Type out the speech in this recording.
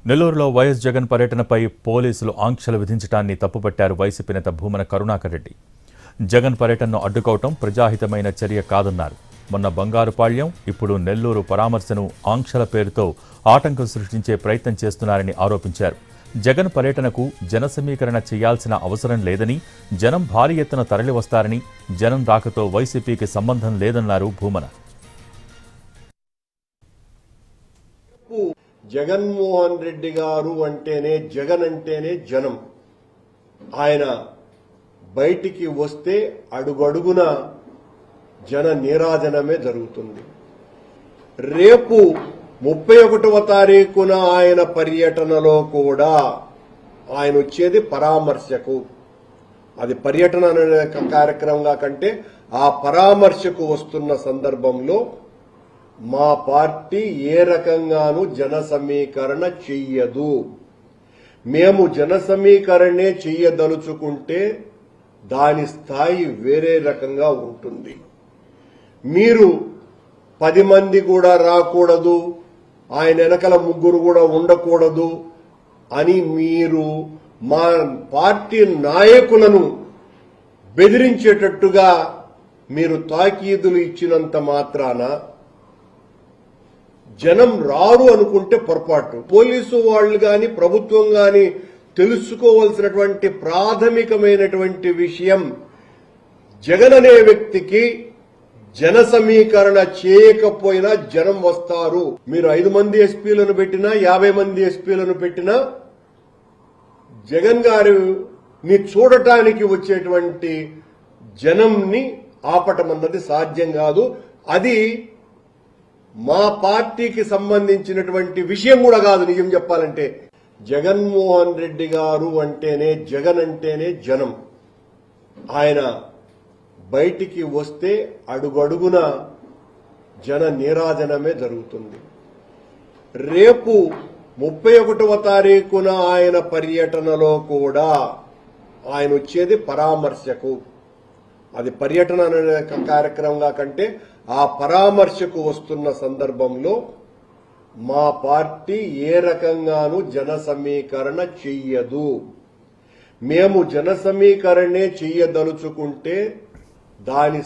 నెల్లూరులో వైఎస్ జగన్ పర్యటనపై పోలీసులు ఆంక్షలు విధించడాన్ని తప్పుపట్టారు వైసీపీ నేత భూమన కరుణాకర్ రెడ్డి. జగన్ పర్యటనను అడ్డుకోవటం ప్రజాహితమైన చర్య కాదన్నారు. మొన్న బంగారుపాళ్యం, ఇప్పుడు నెల్లూరు పరామర్శను ఆంక్షల పేరుతో ఆటంకం సృష్టించే ప్రయత్నం చేస్తున్నారని ఆరోపించారు. జగన్ పర్యటనకు జన సమీకరణ చేయాల్సిన అవసరం లేదని, జనం భారీ ఎత్తున తరలివస్తారని, జనం రాకతో వైసీపీకి సంబంధం లేదన్నారు భూమన. జగన్మోహన్ రెడ్డి గారు అంటేనే, జగన్ అంటేనే జనం. ఆయన బయటికి వస్తే అడుగడుగున జన నీరాజనమే జరుగుతుంది. రేపు 31వ తారీఖున ఆయన పర్యటనలో కూడా ఆయన వచ్చేది పరామర్శకు. అది పర్యటన అనే కార్యక్రమంగా కంటే ఆ పరామర్శకు వస్తున్న సందర్భంలో మా పార్టీ ఏ రకంగానూ జన సమీకరణ చెయ్యదు. మేము జన సమీకరణే చెయ్యదలుచుకుంటే దాని స్థాయి వేరే రకంగా ఉంటుంది. మీరు 10 మంది కూడా రాకూడదు, ఆయన వెనకల 3 కూడా ఉండకూడదు అని మీరు మా పార్టీ నాయకులను బెదిరించేటట్టుగా మీరు తాకీదులు ఇచ్చినంత మాత్రాన జనం రారు అనుకుంటే పొరపాటు. పోలీసు వాళ్ళు గాని, ప్రభుత్వం గాని తెలుసుకోవాల్సినటువంటి ప్రాథమికమైనటువంటి విషయం, జగన్ అనే వ్యక్తికి జన సమీకరణ చేయకపోయినా జనం వస్తారు. మీరు 5 మంది ఎస్పీలను పెట్టినా, 50 మంది ఎస్పీలను పెట్టినా జగన్ గారిని చూడటానికి వచ్చేటువంటి జనంని ఆపటం అన్నది సాధ్యం కాదు. అది మా పార్టీకి సంబంధించినటువంటి విషయం కూడా కాదు. నిజం చెప్పాలంటే జగన్మోహన్ రెడ్డి గారు అంటేనే, జగన్ అంటేనే జనం. ఆయన బయటికి వస్తే అడుగడుగున జన నీరాజనమే జరుగుతుంది. రేపు 31వ తారీఖున ఆయన పర్యటనలో కూడా ఆయన వచ్చేది పరామర్శకు. అది పర్యటన అనే కార్యక్రమంగా కంటే ఆ పరామర్శకు వస్తున్న సందర్భంలో మా పార్టీ ఏ రకంగానూ జన సమీకరణ చెయ్యదు. మేము జన సమీకరణే చెయ్యదలుచుకుంటే దాని